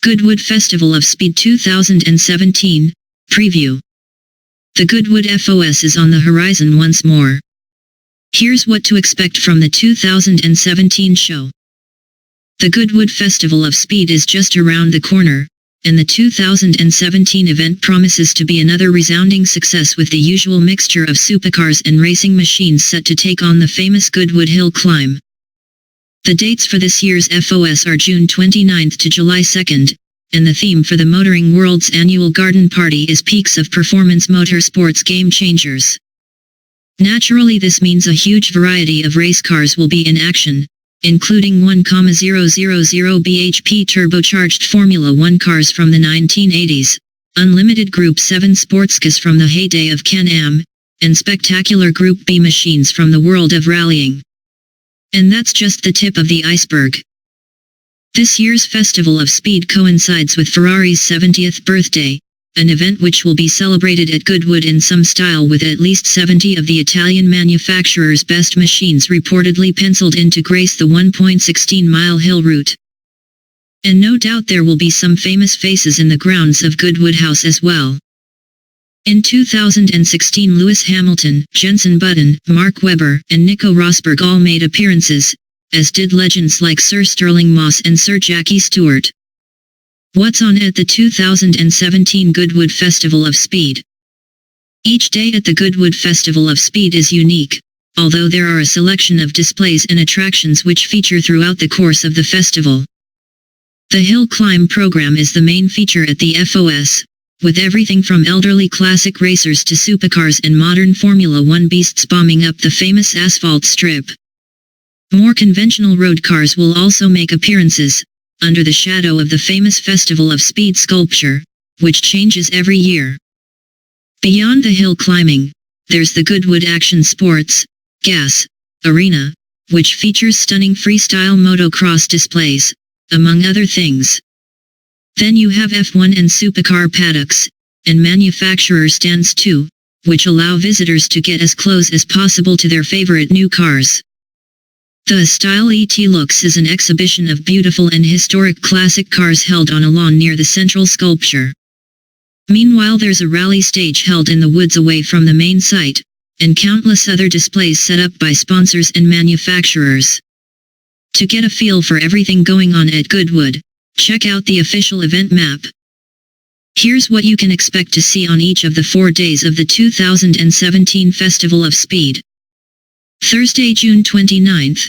Goodwood Festival of Speed 2017, Preview. The Goodwood FOS is on the horizon once more. Here's what to expect from the 2017 show. The Goodwood Festival of Speed is just around the corner, and the 2017 event promises to be another resounding success with the usual mixture of supercars and racing machines set to take on the famous Goodwood Hill Climb. The dates for this year's FOS are June 29th to July 2nd, and the theme for the Motoring World's annual garden party is Peaks of Performance Motorsports Game Changers. Naturally, this means a huge variety of race cars will be in action, including 1,000 bhp turbocharged Formula One cars from the 1980s, unlimited Group 7 sports cars from the heyday of Can-Am, and spectacular Group B machines from the world of rallying. And that's just the tip of the iceberg. This year's Festival of Speed coincides with Ferrari's 70th birthday, an event which will be celebrated at Goodwood in some style, with at least 70 of the Italian manufacturer's best machines reportedly penciled in to grace the 1.16-mile hill route. And no doubt there will be some famous faces in the grounds of Goodwood House as well. In 2016, Lewis Hamilton, Jenson Button, Mark Webber, and Nico Rosberg all made appearances, as did legends like Sir Stirling Moss and Sir Jackie Stewart. What's on at the 2017 Goodwood Festival of Speed? Each day at the Goodwood Festival of Speed is unique, although there are a selection of displays and attractions which feature throughout the course of the festival. The Hill Climb program is the main feature at the FOS, with everything from elderly classic racers to supercars and modern Formula One beasts bombing up the famous asphalt strip. More conventional road cars will also make appearances, under the shadow of the famous Festival of Speed sculpture, which changes every year. Beyond the hill climbing, there's the Goodwood Action Sports, GAS, Arena, which features stunning freestyle motocross displays, among other things. Then you have F1 and supercar paddocks, and manufacturer stands too, which allow visitors to get as close as possible to their favorite new cars. The Style ET Looks is an exhibition of beautiful and historic classic cars held on a lawn near the central sculpture. Meanwhile, there's a rally stage held in the woods away from the main site, and countless other displays set up by sponsors and manufacturers. To get a feel for everything going on at Goodwood, check out the official event map. Here's what you can expect to see on each of the 4 days of the 2017 Festival of Speed. Thursday, June 29th.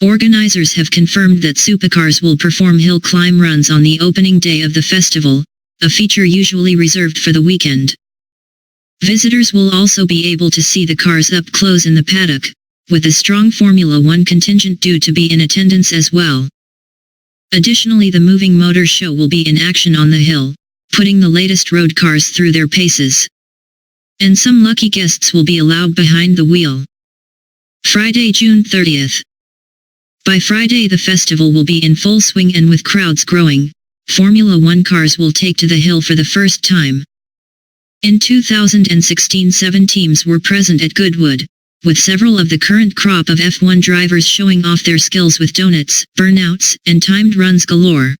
Organizers have confirmed that supercars will perform hill climb runs on the opening day of the festival, a feature usually reserved for the weekend. Visitors will also be able to see the cars up close in the paddock, with a strong Formula One contingent due to be in attendance as well. Additionally, the Moving Motor Show will be in action on the hill, putting the latest road cars through their paces. And some lucky guests will be allowed behind the wheel. Friday, June 30th. By Friday, the festival will be in full swing, and with crowds growing, Formula One cars will take to the hill for the first time. In 2016, 7 teams were present at Goodwood, with several of the current crop of F1 drivers showing off their skills with donuts, burnouts, and timed runs galore.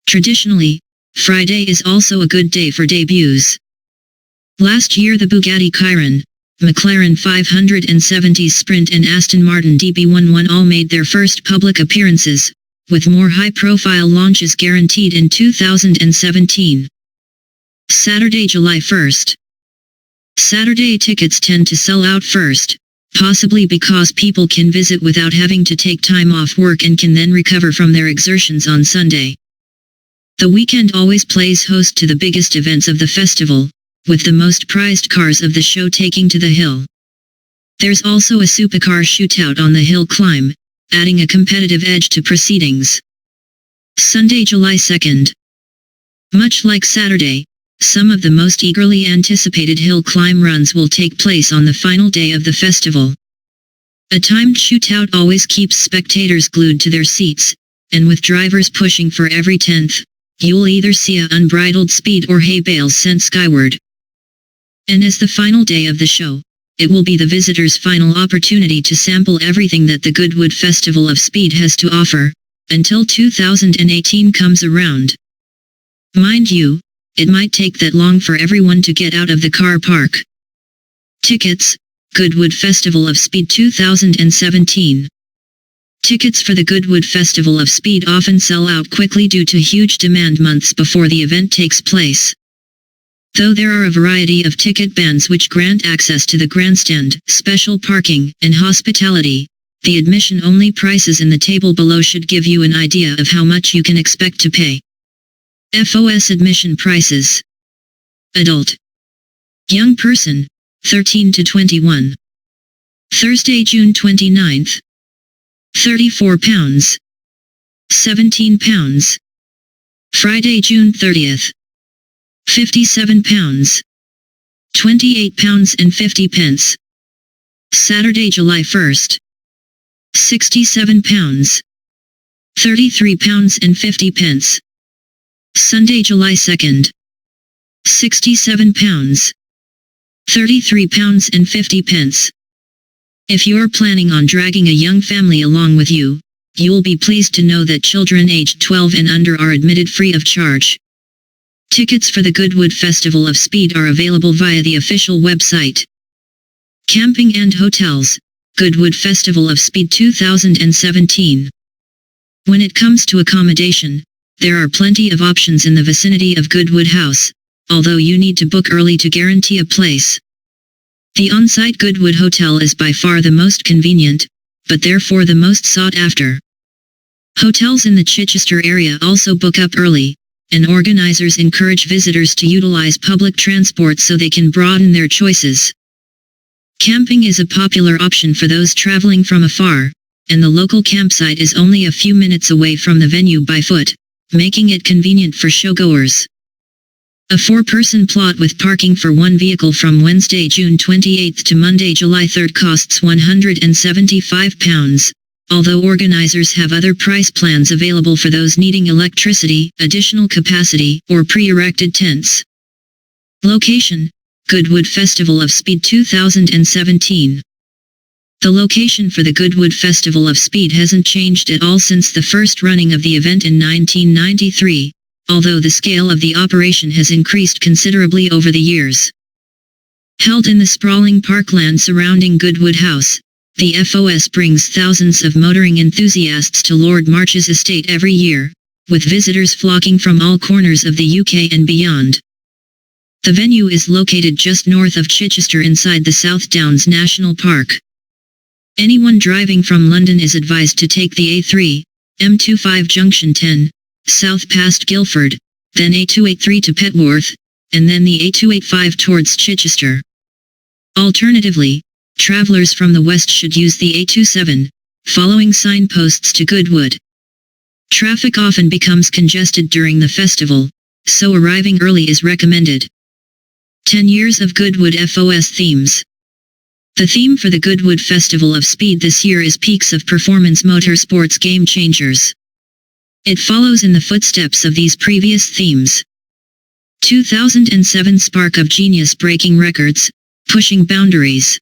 Traditionally, Friday is also a good day for debuts. Last year, the Bugatti Chiron, McLaren 570 Sprint and Aston Martin DB11 all made their first public appearances, with more high-profile launches guaranteed in 2017. Saturday, July 1st. Saturday tickets tend to sell out first, possibly because people can visit without having to take time off work and can then recover from their exertions on Sunday. The weekend always plays host to the biggest events of the festival, with the most prized cars of the show taking to the hill. There's also a supercar shootout on the hill climb, adding a competitive edge to proceedings. Sunday, July 2nd. Much like Saturday, some of the most eagerly anticipated hill climb runs will take place on the final day of the festival. A timed shootout always keeps spectators glued to their seats, and with drivers pushing for every tenth, you'll either see an unbridled speed or hay bales sent skyward. And as the final day of the show, it will be the visitors' final opportunity to sample everything that the Goodwood Festival of Speed has to offer, until 2018 comes around. Mind you, it might take that long for everyone to get out of the car park. Tickets, Goodwood Festival of Speed 2017. Tickets for the Goodwood Festival of Speed often sell out quickly due to huge demand months before the event takes place. Though there are a variety of ticket bands which grant access to the grandstand, special parking, and hospitality, the admission-only prices in the table below should give you an idea of how much you can expect to pay. FOS admission prices. Adult. Young person, 13 to 21. Thursday, June 29th. £34. £17. Friday, June 30th. £57. £28.50. Saturday, July 1st. £67. £33.50. Sunday, July 2nd. £67. £33.50. If you're planning on dragging a young family along with you, you'll be pleased to know that children aged 12 and under are admitted free of charge. Tickets for the Goodwood Festival of Speed are available via the official website. Camping and hotels, Goodwood Festival of Speed 2017. When it comes to accommodation, there are plenty of options in the vicinity of Goodwood House, although you need to book early to guarantee a place. The on-site Goodwood Hotel is by far the most convenient, but therefore the most sought after. Hotels in the Chichester area also book up early, and organizers encourage visitors to utilize public transport so they can broaden their choices. Camping is a popular option for those traveling from afar, and the local campsite is only a few minutes away from the venue by foot, making it convenient for showgoers. A 4-person plot with parking for one vehicle from Wednesday, June 28 to Monday, July 3 costs £175, although organizers have other price plans available for those needing electricity, additional capacity, or pre-erected tents. Location: Goodwood Festival of Speed 2017. The location for the Goodwood Festival of Speed hasn't changed at all since the first running of the event in 1993, although the scale of the operation has increased considerably over the years. Held in the sprawling parkland surrounding Goodwood House, the FOS brings thousands of motoring enthusiasts to Lord March's estate every year, with visitors flocking from all corners of the UK and beyond. The venue is located just north of Chichester inside the South Downs National Park. Anyone driving from London is advised to take the A3, M25 Junction 10, south past Guildford, then A283 to Petworth, and then the A285 towards Chichester. Alternatively, travelers from the west should use the A27, following signposts to Goodwood. Traffic often becomes congested during the festival, so arriving early is recommended. 10 years of Goodwood FOS themes. The theme for the Goodwood Festival of Speed this year is Peaks of Performance Motorsports Game Changers. It follows in the footsteps of these previous themes. 2007 Spark of Genius Breaking Records, Pushing Boundaries.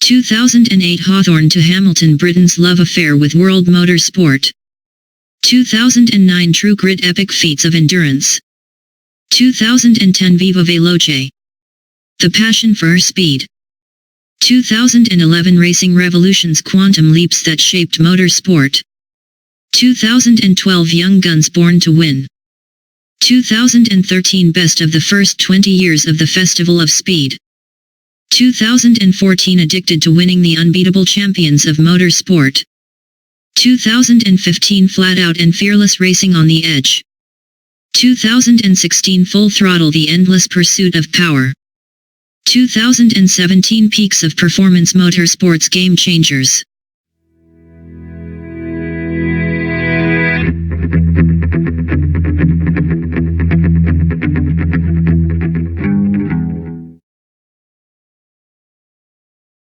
2008 Hawthorne to Hamilton Britain's Love Affair with World Motorsport. 2009 True Grit Epic Feats of Endurance. 2010 Viva Veloce. The Passion for Speed. 2011 Racing Revolution's Quantum Leaps that Shaped Motorsport. 2012 Young Guns Born to Win. 2013 Best of the First 20 Years of the Festival of Speed. 2014 Addicted to Winning, the Unbeatable Champions of Motorsport. 2015 Flat Out and Fearless Racing on the Edge. 2016 Full Throttle, the Endless Pursuit of Power. 2017 Peaks of Performance Motorsports Game Changers.